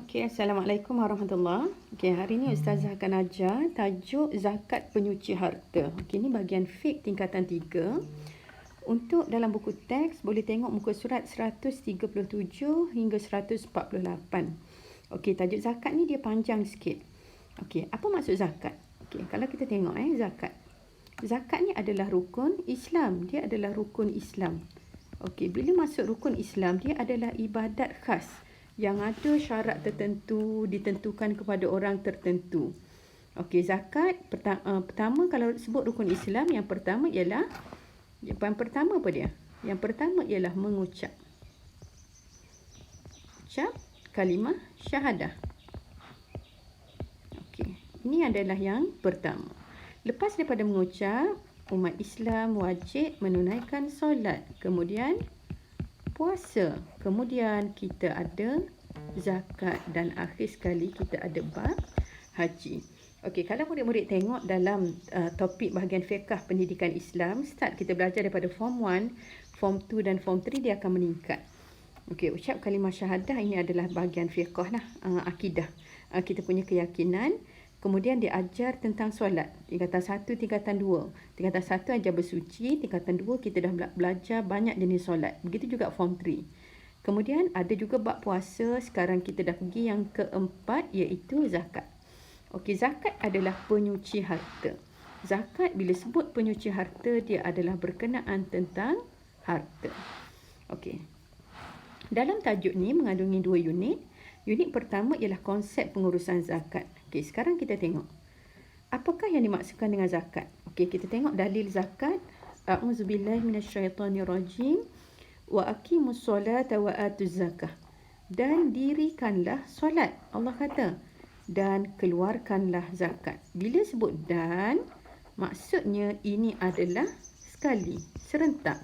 Okey, Assalamualaikum warahmatullahi. Okey, hari ni Ustazah akan ajar tajuk zakat penyuci harta. Okey, ni bahagian fiqh tingkatan 3. Untuk dalam buku teks boleh tengok muka surat 137 hingga 148. Okey, tajuk zakat ni dia panjang sikit. Okey, apa maksud zakat? Okey, kalau kita tengok zakat. Zakat ni adalah rukun Islam. Dia adalah rukun Islam. Okey, bila masuk rukun Islam, dia adalah ibadat khas yang ada syarat tertentu ditentukan kepada orang tertentu. Okey, zakat pertama kalau sebut rukun Islam, yang pertama apa dia? Yang pertama ialah mengucap kalimah syahadah. Okey, ini adalah yang pertama. Lepas daripada mengucap, umat Islam wajib menunaikan solat, kemudian puasa, kemudian kita ada zakat dan akhir sekali kita ada bab haji. Okey, kalau murid-murid tengok dalam topik bahagian fiqh pendidikan Islam, start kita belajar daripada form 1, form 2 dan form 3 dia akan meningkat. Okey, ucap kalimah syahadah ini adalah bahagian fiqh lah, akidah. Kita punya keyakinan. Kemudian dia ajar tentang solat. Tingkatan 1, tingkatan 2. Tingkatan 1 ajar bersuci. Tingkatan 2 kita dah belajar banyak jenis solat. Begitu juga form 3. Kemudian ada juga bab puasa. Sekarang kita dah pergi yang keempat, iaitu zakat. Okey, zakat adalah penyuci harta. Zakat bila sebut penyuci harta, dia adalah berkenaan tentang harta. Okey. Dalam tajuk ni mengandungi 2 unit. Unit pertama ialah konsep pengurusan zakat. Okey, sekarang kita tengok. Apakah yang dimaksudkan dengan zakat? Okey, kita tengok dalil zakat. A'udzubillahi minasyaitonirrajim. Wa aqimus solata wa atuz zakah. Dan dirikanlah solat. Allah kata. Dan keluarkanlah zakat. Bila sebut dan, maksudnya ini adalah sekali, serentak.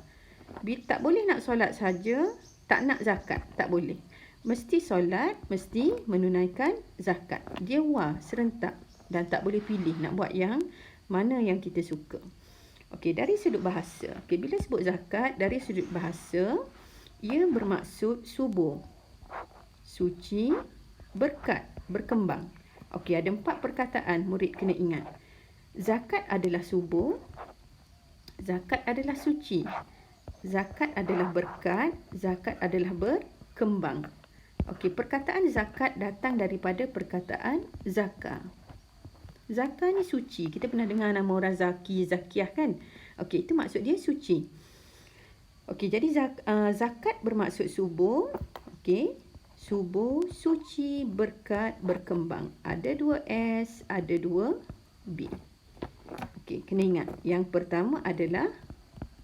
Tak boleh nak solat saja, tak nak zakat. Tak boleh. Mesti solat, mesti menunaikan zakat. Dia serentak dan tak boleh pilih nak buat yang mana yang kita suka. Okey, dari sudut bahasa. Okey, bila sebut zakat dari sudut bahasa, ia bermaksud subur, suci, berkat, berkembang. Okey, ada 4 perkataan murid kena ingat. Zakat adalah subur, zakat adalah suci, zakat adalah berkat, zakat adalah berkembang. Okey, perkataan zakat datang daripada perkataan zakah. Zakah ni suci. Kita pernah dengar nama orang zaki, zakiyah kan? Okey, itu maksud dia suci. Okey, jadi zakat bermaksud subur. Okey, subur, suci, berkat, berkembang. Ada 2 S, ada 2 B. Okey, kena ingat. Yang pertama adalah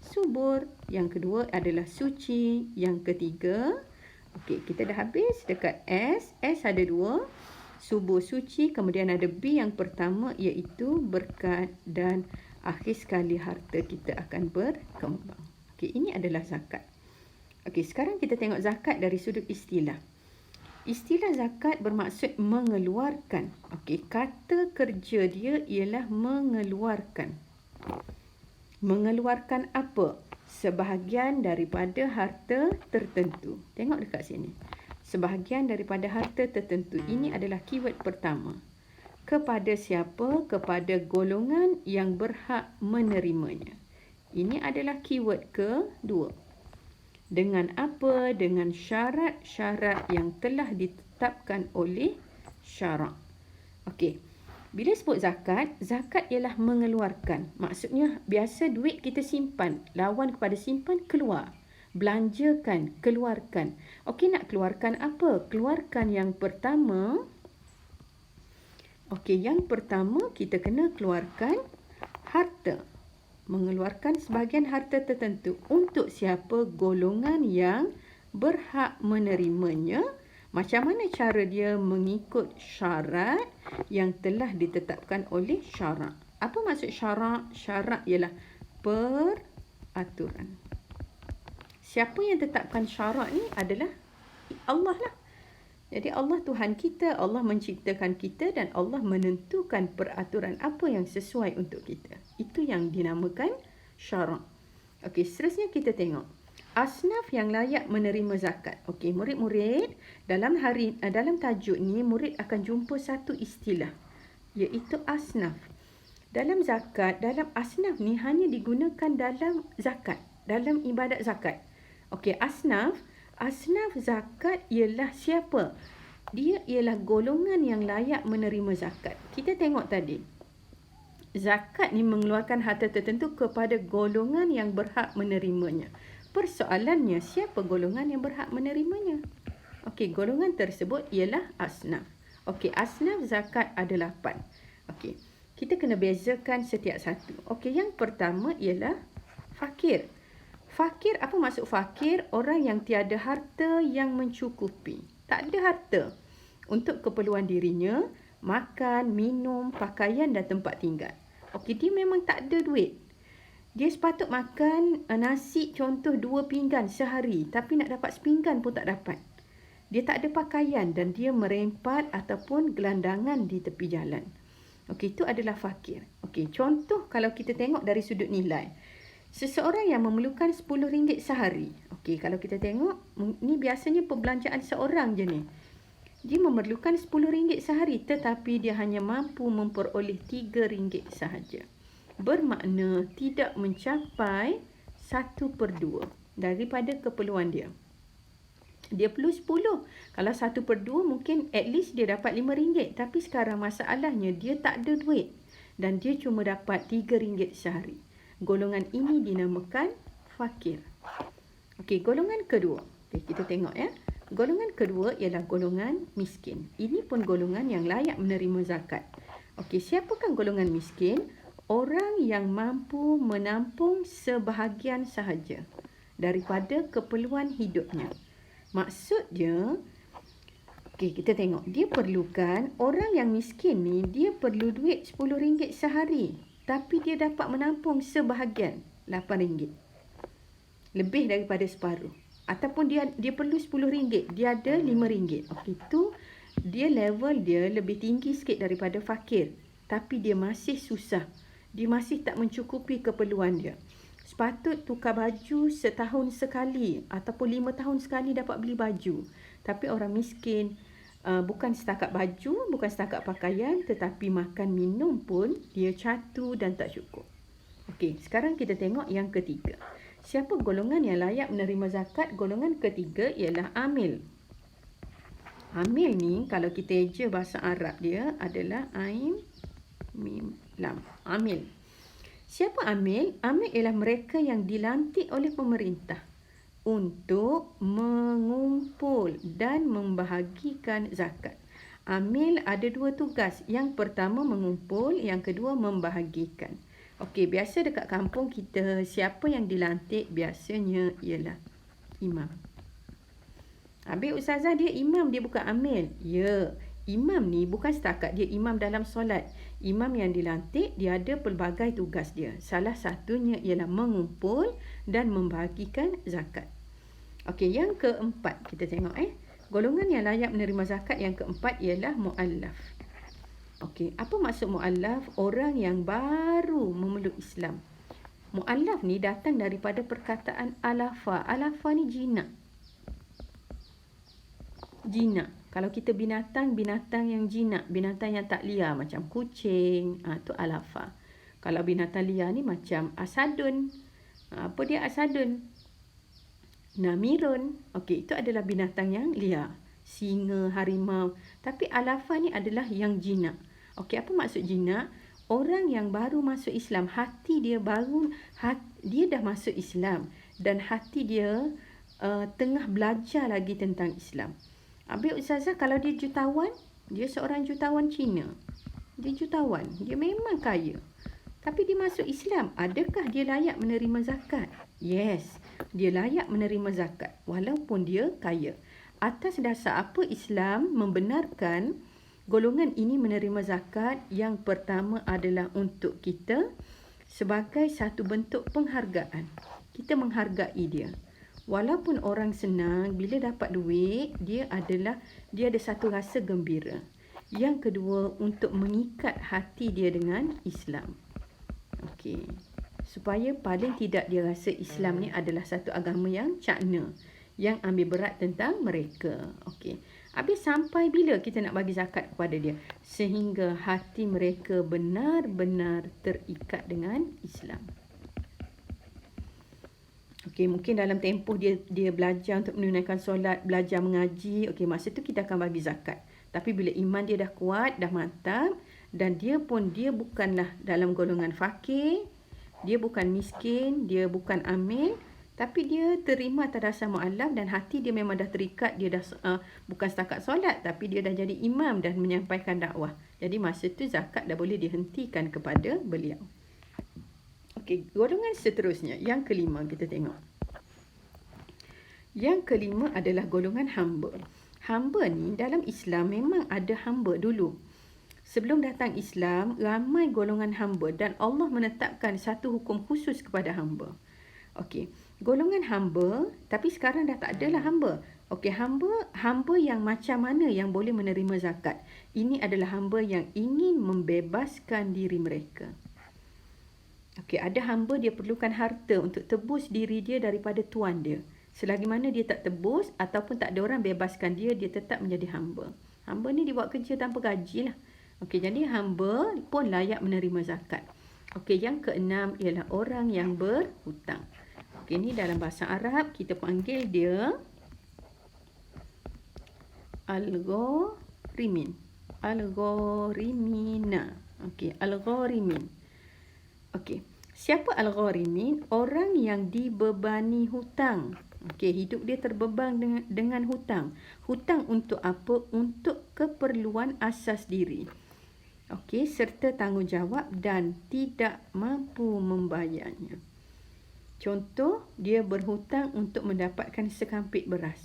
subur. Yang kedua adalah suci. Yang ketiga, okey, kita dah habis dekat S. S ada 2. Subur, suci. Kemudian ada B yang pertama, iaitu berkat. Dan akhir sekali harta kita akan berkembang. Okey, ini adalah zakat. Okey, sekarang kita tengok zakat dari sudut istilah. Istilah zakat bermaksud mengeluarkan. Okey, kata kerja dia ialah mengeluarkan. Mengeluarkan apa? Sebahagian daripada harta tertentu. Tengok dekat sini. Sebahagian daripada harta tertentu. Ini adalah keyword pertama. Kepada siapa? Kepada golongan yang berhak menerimanya. Ini adalah keyword kedua. Dengan apa? Dengan syarat-syarat yang telah ditetapkan oleh syarak. Okey. Bila sebut zakat, zakat ialah mengeluarkan. Maksudnya, biasa duit kita simpan. Lawan kepada simpan, keluar. Belanjakan, keluarkan. Okey, nak keluarkan apa? Keluarkan yang pertama. Okey, yang pertama kita kena keluarkan harta. Mengeluarkan sebahagian harta tertentu. Untuk siapa? Golongan yang berhak menerimanya. Macam mana cara dia? Mengikut syarat yang telah ditetapkan oleh syarak. Apa maksud syarak? Syarak ialah peraturan. Siapa yang tetapkan syarak ni adalah Allah lah. Jadi Allah Tuhan kita, Allah menciptakan kita dan Allah menentukan peraturan apa yang sesuai untuk kita. Itu yang dinamakan syarak. Okey, seterusnya kita tengok. asnaf yang layak menerima zakat. Okey, murid-murid, dalam tajuk ni murid akan jumpa satu istilah iaitu asnaf. Dalam zakat, dalam asnaf ni hanya digunakan dalam zakat, dalam ibadat zakat. Okey, asnaf zakat ialah siapa? Dia ialah golongan yang layak menerima zakat. Kita tengok tadi. Zakat ni mengeluarkan harta tertentu kepada golongan yang berhak menerimanya. Persoalannya, siapa golongan yang berhak menerimanya? Okey, golongan tersebut ialah asnaf. Okey, asnaf zakat ada 8. Okey, kita kena bezakan setiap satu. Okey, yang pertama ialah fakir. Fakir, apa maksud fakir? Orang yang tiada harta yang mencukupi. Tak ada harta untuk keperluan dirinya, makan, minum, pakaian dan tempat tinggal. Okey, dia memang tak ada duit. Dia sepatut makan nasi contoh 2 pinggan sehari, tapi nak dapat sepinggan pun tak dapat. Dia tak ada pakaian dan dia merempat ataupun gelandangan di tepi jalan. Okey, itu adalah fakir. Okey, contoh kalau kita tengok dari sudut nilai. Seseorang yang memerlukan RM10 sehari. Okey, kalau kita tengok, ni biasanya perbelanjaan seorang je ni. Dia memerlukan RM10 sehari tetapi dia hanya mampu memperoleh RM3 sahaja. Bermakna tidak mencapai 1/2 daripada keperluan dia. Dia perlu 10. Kalau 1/2 mungkin at least dia dapat RM5. Tapi sekarang masalahnya dia tak ada duit. Dan dia cuma dapat RM3 sehari. Golongan ini dinamakan fakir. Okey, golongan kedua. Okey, kita tengok ya. Golongan kedua ialah golongan miskin. Ini pun golongan yang layak menerima zakat. Okey, siapakah golongan miskin? Orang yang mampu menampung sebahagian sahaja daripada keperluan hidupnya. Maksudnya, okey, kita tengok. Dia perlukan, orang yang miskin ni, dia perlu duit RM10 sehari. Tapi dia dapat menampung sebahagian, RM8. Lebih daripada separuh. Ataupun dia perlu RM10, dia ada RM5. Okey, tu dia level dia lebih tinggi sikit daripada fakir. Tapi dia masih susah. Dia masih tak mencukupi keperluan dia. Sepatut tukar baju setahun sekali ataupun 5 tahun sekali dapat beli baju. Tapi orang miskin bukan setakat baju, bukan setakat pakaian, tetapi makan minum pun dia catu dan tak cukup. Okey, sekarang kita tengok yang ketiga. Siapa golongan yang layak menerima zakat? Golongan ketiga ialah amil. Amil ni kalau kita eja bahasa Arab dia adalah ain mim lam. Amil. Siapa amil? Amil ialah mereka yang dilantik oleh pemerintah untuk mengumpul dan membahagikan zakat. Amil ada 2 tugas. Yang pertama mengumpul, yang kedua membahagikan. Okey, biasa dekat kampung kita siapa yang dilantik biasanya ialah imam. Habis ustazah dia imam, dia bukan amil. Ya, imam ni bukan setakat dia imam dalam solat. Imam yang dilantik dia ada pelbagai tugas dia. Salah satunya ialah mengumpul dan membahagikan zakat. Okey, yang keempat kita tengok golongan yang layak menerima zakat yang keempat ialah muallaf. Okey, apa maksud muallaf? Orang yang baru memeluk Islam. Muallaf ni datang daripada perkataan alafa. Alafa ni jinak. Jinak. Kalau kita binatang yang jinak, binatang yang tak liar macam kucing, tu alafa. Kalau binatang liar ni macam asadun. Apa dia asadun? Namirun. Okey, itu adalah binatang yang liar. Singa, harimau. Tapi alafa ni adalah yang jinak. Okey, apa maksud jinak? Orang yang baru masuk Islam, hati dia dia dah masuk Islam dan hati dia tengah belajar lagi tentang Islam. Habis ustazah, kalau dia jutawan, dia seorang jutawan Cina. Dia jutawan, dia memang kaya. Tapi dia masuk Islam, adakah dia layak menerima zakat? Yes, dia layak menerima zakat walaupun dia kaya. Atas dasar apa Islam membenarkan golongan ini menerima zakat? Yang pertama adalah untuk kita sebagai satu bentuk penghargaan. Kita menghargai dia. Walaupun orang senang, bila dapat duit, dia ada satu rasa gembira. Yang kedua, untuk mengikat hati dia dengan Islam. Okey. supaya paling tidak dia rasa Islam ni adalah satu agama yang cakna, yang ambil berat tentang mereka. Okey. Habis sampai bila kita nak bagi zakat kepada dia? Sehingga hati mereka benar-benar terikat dengan Islam. Okey, mungkin dalam tempoh dia belajar untuk menunaikan solat, belajar mengaji, okey, masa tu kita akan bagi zakat. Tapi bila iman dia dah kuat, dah mantap, dan dia bukanlah dalam golongan fakir, dia bukan miskin, dia bukan amin, tapi dia terima atas dasar mu'alaf dan hati dia memang dah terikat, dia dah bukan setakat solat, tapi dia dah jadi imam dan menyampaikan dakwah. Jadi masa tu zakat dah boleh dihentikan kepada beliau. Okey, golongan seterusnya, yang kelima kita tengok. Yang kelima adalah golongan hamba. Hamba ni dalam Islam memang ada hamba dulu. Sebelum datang Islam, ramai golongan hamba dan Allah menetapkan satu hukum khusus kepada hamba. Okey, golongan hamba, tapi sekarang dah tak adalah hamba. Okey, hamba yang macam mana yang boleh menerima zakat? Ini adalah hamba yang ingin membebaskan diri mereka. Okey, ada hamba dia perlukan harta untuk tebus diri dia daripada tuan dia. Selagi mana dia tak tebus ataupun tak ada orang bebaskan dia, dia tetap menjadi hamba. Hamba ni dia buat kerja tanpa gaji lah. Okey, jadi hamba pun layak menerima zakat. Okey, yang keenam ialah orang yang berhutang. Okey, ni dalam bahasa Arab kita panggil dia al-gharimin. Al-gharimina. Okey, al-gharimin. Okey, siapa al-gharimin? Orang yang dibebani hutang. Okey, hidup dia terbeban dengan hutang. Hutang untuk apa? Untuk keperluan asas diri. Okey, serta tanggungjawab dan tidak mampu membayarnya. Contoh, dia berhutang untuk mendapatkan sekampit beras.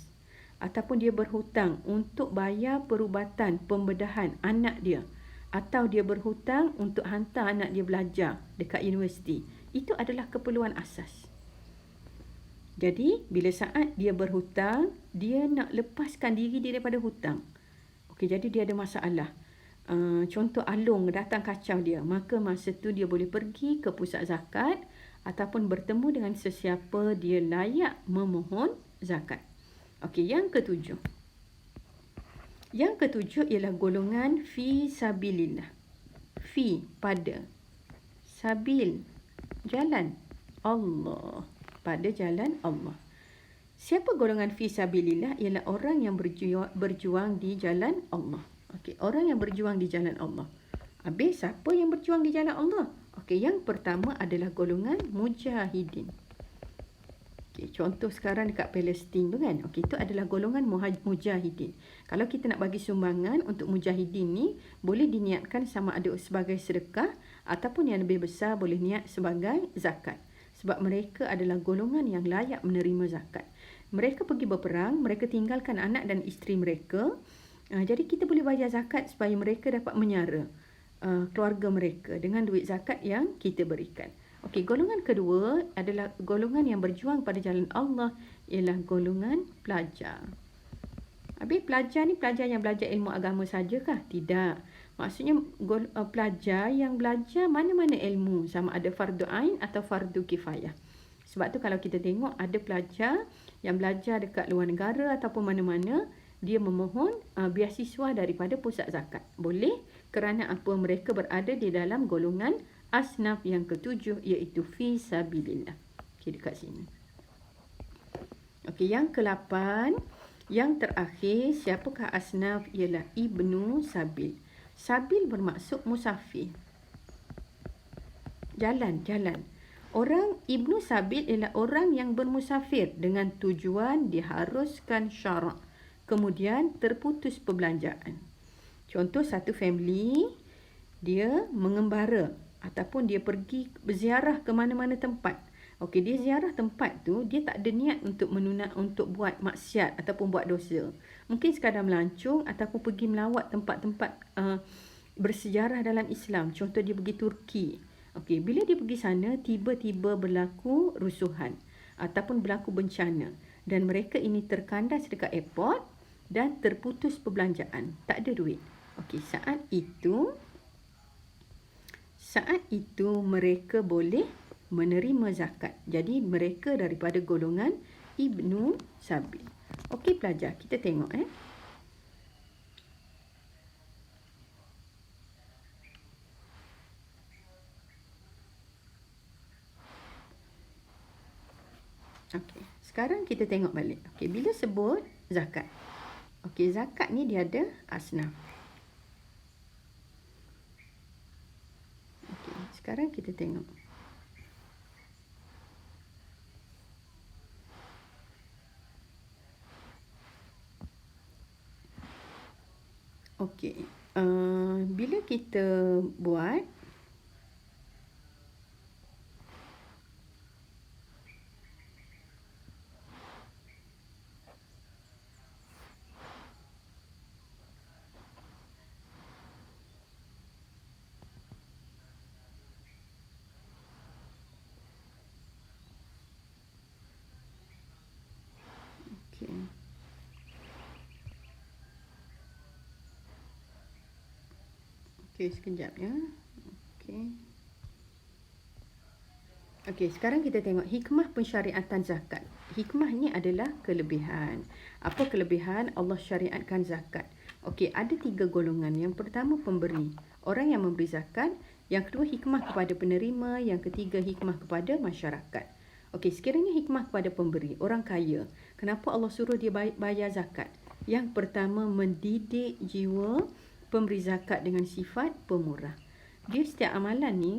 Ataupun dia berhutang untuk bayar perubatan pembedahan anak dia. Atau dia berhutang untuk hantar anak dia belajar dekat universiti. Itu adalah keperluan asas. Jadi, bila saat dia berhutang, dia nak lepaskan diri dia daripada hutang. Okey, jadi dia ada masalah. Contoh alung datang kacau dia, maka masa tu dia boleh pergi ke pusat zakat ataupun bertemu dengan sesiapa dia layak memohon zakat. Okey, yang ketujuh. Yang ketujuh ialah golongan fi sabilillah. Fi, pada. Sabil, jalan Allah. Pada jalan Allah. Siapa golongan fi sabilillah? Ialah orang yang berjuang di jalan Allah. Okey, orang yang berjuang di jalan Allah. Habis, siapa yang berjuang di jalan Allah? Okey, yang pertama adalah golongan mujahidin. Okey, contoh sekarang dekat Palestin tu kan. Okey, itu adalah golongan mujahidin. Kalau kita nak bagi sumbangan untuk mujahidin ni, boleh diniatkan sama ada sebagai sedekah ataupun yang lebih besar boleh niat sebagai zakat. Sebab mereka adalah golongan yang layak menerima zakat. Mereka pergi berperang, mereka tinggalkan anak dan isteri mereka. Jadi kita boleh bayar zakat supaya mereka dapat menyara keluarga mereka dengan duit zakat yang kita berikan. Okey, golongan kedua adalah golongan yang berjuang pada jalan Allah, ialah golongan pelajar. Habis pelajar ni pelajar yang belajar ilmu agama sajakah? Tidak. Maksudnya pelajar yang belajar mana-mana ilmu, sama ada fardu ain atau fardu kifayah. Sebab tu kalau kita tengok ada pelajar yang belajar dekat luar negara ataupun mana-mana, dia memohon beasiswa daripada pusat zakat. Boleh kerana apa? Mereka berada di dalam golongan asnaf yang ketujuh, iaitu fi sabilillah. Okey, dekat sini. Okey, yang ke-8, yang terakhir, siapakah asnaf? Ialah ibnu sabil. Sabil bermaksud musafir. Jalan. Orang ibnu sabil ialah orang yang bermusafir dengan tujuan diharuskan syarak. Kemudian terputus perbelanjaan. Contoh, satu family dia mengembara ataupun dia pergi berziarah ke mana-mana tempat. Okey, dia ziarah tempat tu, dia tak ada niat untuk buat maksiat ataupun buat dosa. Mungkin sekadar melancong ataupun pergi melawat tempat-tempat bersejarah dalam Islam. Contoh, dia pergi Turki. Okey, bila dia pergi sana, tiba-tiba berlaku rusuhan ataupun berlaku bencana dan mereka ini terkandas dekat airport dan terputus perbelanjaan, tak ada duit. Okey, saat itu mereka boleh menerima zakat. Jadi mereka daripada golongan Ibnu Sabil. Okey pelajar, kita tengok Okey, sekarang kita tengok balik. Okey, bila sebut zakat. Okey, zakat ni dia ada asnaf. Okey, sekarang kita tengok. Okey, bila kita buat Okey, sekejap ya. Okey, sekarang kita tengok hikmah pensyariatan zakat. Hikmah ni adalah kelebihan. Apa kelebihan Allah syariatkan zakat? Okey, ada 3 golongan. Yang pertama pemberi, orang yang memberi zakat. Yang kedua hikmah kepada penerima. Yang ketiga hikmah kepada masyarakat. Okey, sekiranya hikmah kepada pemberi, orang kaya. Kenapa Allah suruh dia bayar zakat? Yang pertama, mendidik jiwa pemberi zakat dengan sifat pemurah. Dia setiap amalan ni,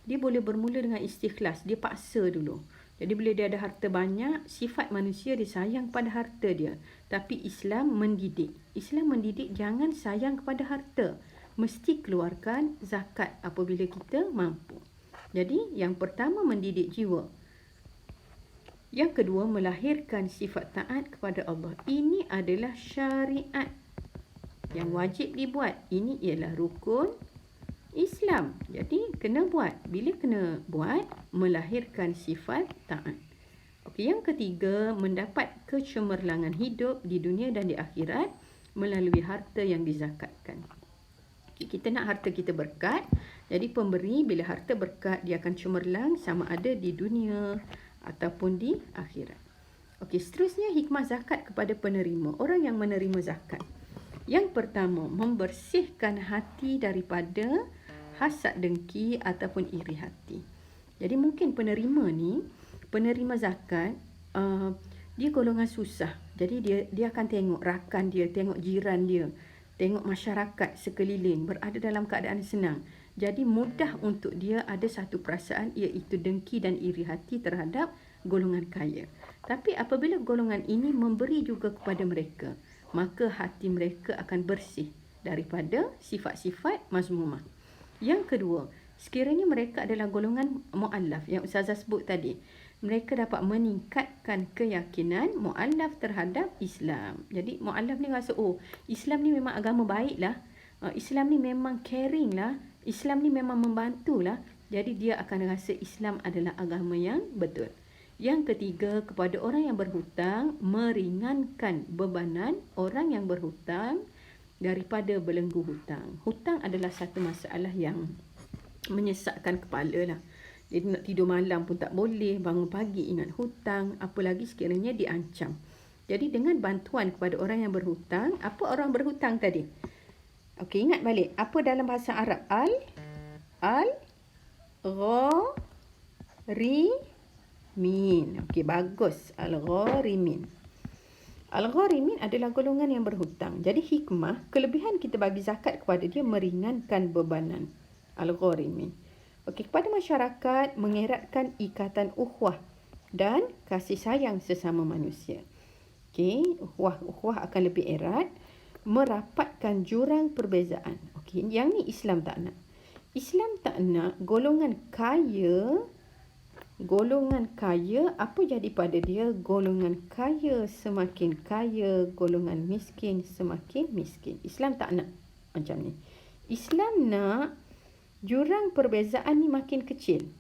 dia boleh bermula dengan istikhlas. Dia paksa dulu. Jadi bila dia ada harta banyak, sifat manusia dia sayang pada harta dia. Tapi Islam mendidik. Islam mendidik jangan sayang kepada harta. Mesti keluarkan zakat apabila kita mampu. Jadi yang pertama mendidik jiwa. Yang kedua melahirkan sifat taat kepada Allah. Ini adalah syariat yang wajib dibuat. Ini ialah rukun Islam. Jadi kena buat. Bila kena buat, melahirkan sifat taat. Okey, yang ketiga, mendapat kecemerlangan hidup di dunia dan di akhirat melalui harta yang dizakatkan. Okay, kita nak harta kita berkat. Jadi pemberi bila harta berkat, dia akan cemerlang sama ada di dunia ataupun di akhirat. Okey, seterusnya hikmah zakat kepada penerima. Orang yang menerima zakat. Yang pertama, membersihkan hati daripada hasad dengki ataupun iri hati. Jadi mungkin penerima zakat, dia golongan susah. Jadi dia akan tengok rakan dia, tengok jiran dia, tengok masyarakat sekeliling berada dalam keadaan senang. Jadi mudah untuk dia ada satu perasaan, iaitu dengki dan iri hati terhadap golongan kaya. Tapi apabila golongan ini memberi juga kepada mereka, maka hati mereka akan bersih daripada sifat-sifat mazmumah. Yang kedua, sekiranya mereka adalah golongan mu'allaf yang Ustazah sebut tadi, mereka dapat meningkatkan keyakinan mu'allaf terhadap Islam. Jadi mu'allaf ni rasa, Islam ni memang agama baik lah, Islam ni memang caring lah, Islam ni memang membantu lah. Jadi dia akan rasa Islam adalah agama yang betul. Yang ketiga, kepada orang yang berhutang, meringankan bebanan orang yang berhutang daripada belenggu hutang. Hutang adalah satu masalah yang menyesakkan kepala lah. Jadi nak tidur malam pun tak boleh, bangun pagi ingat hutang, apalagi sekiranya diancam. Jadi dengan bantuan kepada orang yang berhutang, apa orang berhutang tadi? Okey, ingat balik. Apa dalam bahasa Arab? Al-gharimin. Okey, bagus. Al-gharimin. Al-gharimin adalah golongan yang berhutang. Jadi hikmah, kelebihan kita bagi zakat kepada dia meringankan bebanan. Al-gharimin. Okey, kepada masyarakat, mengeratkan ikatan ukhuwah dan kasih sayang sesama manusia. Okey, ukhuwah akan lebih erat. Merapatkan jurang perbezaan. Okey, yang ni Islam tak nak. Islam tak nak golongan kaya, apa jadi pada dia? Golongan kaya semakin kaya, golongan miskin semakin miskin. Islam tak nak macam ni. Islam nak jurang perbezaan ni makin kecil.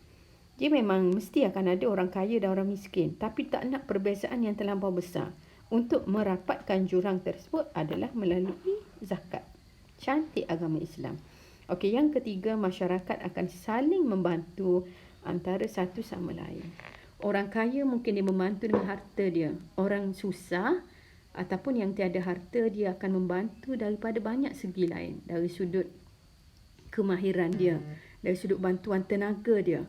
Dia memang mesti akan ada orang kaya dan orang miskin, tapi tak nak perbezaan yang terlampau besar. Untuk merapatkan jurang tersebut adalah melalui zakat. Cantik agama Islam. Okey, yang ketiga, masyarakat akan saling membantu antara satu sama lain. Orang kaya mungkin dia membantu dengan harta dia. Orang susah ataupun yang tiada harta, dia akan membantu daripada banyak segi lain. Dari sudut kemahiran dia, dari sudut bantuan tenaga dia.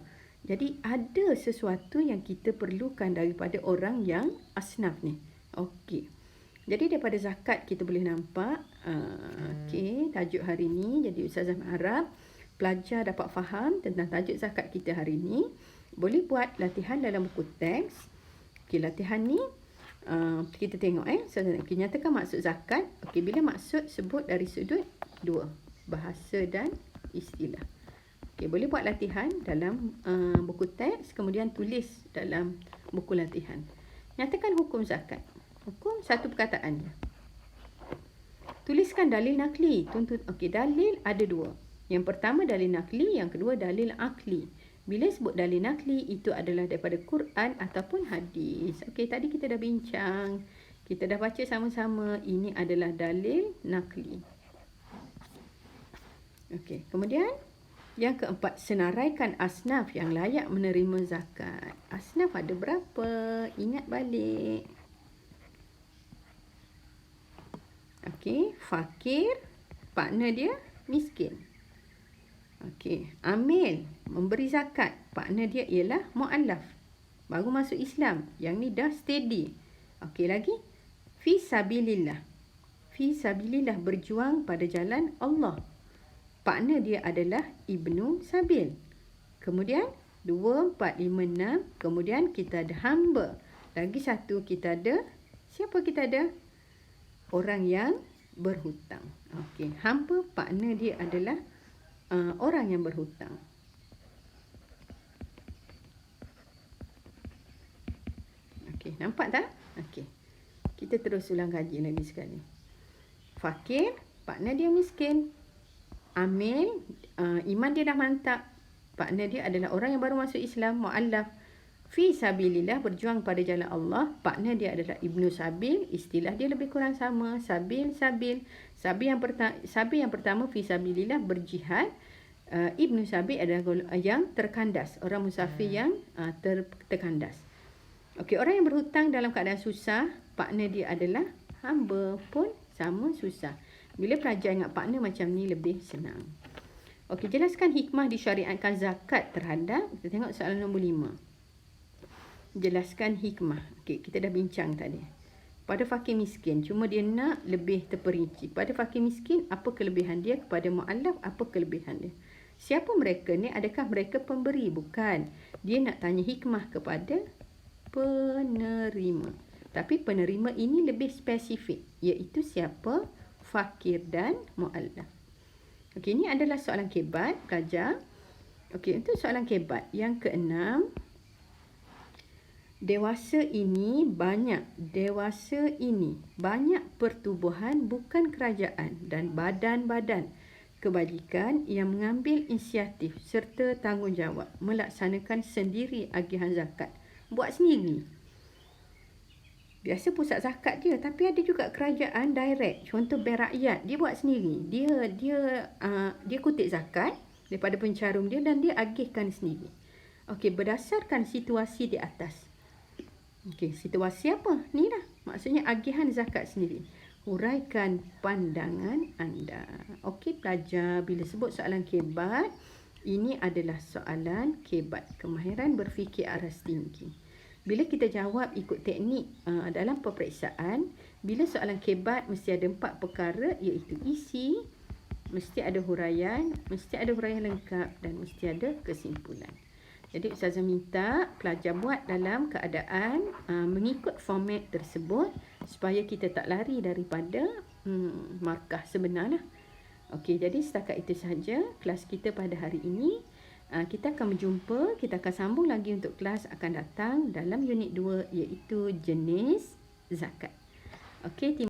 Jadi ada sesuatu yang kita perlukan daripada orang yang asnaf ni. Okey. Jadi daripada zakat kita boleh nampak, tajuk hari ni. Jadi Ustazah harap pelajar dapat faham tentang tajuk zakat kita hari ni. Boleh buat latihan dalam buku teks. Okey, latihan ni kita tengok Ustazah nyatakan maksud zakat. Okey, bila maksud sebut dari sudut dua, bahasa dan istilah. Okey, boleh buat latihan dalam buku teks, kemudian tulis dalam buku latihan. Nyatakan hukum zakat. Hukum satu perkataan je. Tuliskan dalil nakli. Okey, dalil ada dua. Yang pertama dalil nakli, yang kedua dalil akli. Bila sebut dalil nakli, itu adalah daripada Quran ataupun hadis. Okey, tadi kita dah bincang. Kita dah baca sama-sama. Ini adalah dalil nakli. Okey, kemudian yang keempat, senaraikan asnaf yang layak menerima zakat. Asnaf ada berapa? Ingat balik. Okey, fakir, partner dia miskin. Okey, amil, memberi zakat, partner dia ialah mu'allaf, baru masuk Islam. Yang ni dah steady. Okey, lagi fi sabilillah. Fi sabilillah, berjuang pada jalan Allah. Partner dia adalah Ibnu Sabil. Kemudian 2, 4, 5, 6. Kemudian kita ada hamba. Lagi satu kita ada, siapa kita ada? Orang yang berhutang. Okey, hamba partner dia adalah orang yang berhutang. Okey, nampak tak? Okey. Kita terus ulang kaji lagi sekali. Fakir, partner dia miskin. Amil, iman dia dah mantap. Partner dia adalah orang yang baru masuk Islam, mu'allaf. Fi sabilillah, berjuang pada jalan Allah. Partner dia adalah Ibnu Sabil. Istilah dia lebih kurang sama. Sabil. Sabil yang pertama fi sabilillah, berjihad. Ibnu Sabil adalah yang terkandas, orang musafir yang terkandas. Okey, orang yang berhutang dalam keadaan susah, partner dia adalah hamba pun sama susah. Bila pelajar ingat partner macam ni, lebih senang. Okey, jelaskan hikmah disyariatkan zakat terhadap, kita tengok soalan nombor 5. Jelaskan hikmah. Okey, kita dah bincang tadi. Pada fakir miskin, cuma dia nak lebih terperinci. Pada fakir miskin, apa kelebihan dia? Kepada mu'allaf, apa kelebihan dia? Siapa mereka ni? Adakah mereka pemberi? Bukan. Dia nak tanya hikmah kepada penerima. Tapi penerima ini lebih spesifik, iaitu siapa? Fakir dan mu'allaf. Okey, ini adalah soalan kebat pelajar. Okey, untuk soalan kebat yang ke-6. Dewasa ini banyak pertubuhan bukan kerajaan dan badan-badan kebajikan yang mengambil inisiatif serta tanggungjawab melaksanakan sendiri agihan zakat. Buat sendiri. Biasa pusat zakat dia, tapi ada juga kerajaan direct. Contoh Bank Rakyat, dia buat sendiri. Dia kutip zakat daripada pencarum dia dan dia agihkan sendiri. Okey, berdasarkan situasi di atas. Okey, situasi apa? Ni lah. Maksudnya agihan zakat sendiri. Huraikan pandangan anda. Okey, pelajar, bila sebut soalan kebat, ini adalah soalan kebat. Kemahiran berfikir aras tinggi. Bila kita jawab ikut teknik dalam peperiksaan, bila soalan kebat mesti ada 4 perkara, iaitu isi, mesti ada huraian lengkap dan mesti ada kesimpulan. Jadi Ustazah minta pelajar buat dalam keadaan mengikut format tersebut supaya kita tak lari daripada markah sebenarnya. Okey, jadi setakat itu sahaja kelas kita pada hari ini. Kita akan berjumpa, kita akan sambung lagi untuk kelas akan datang dalam unit 2, iaitu jenis zakat. Okey,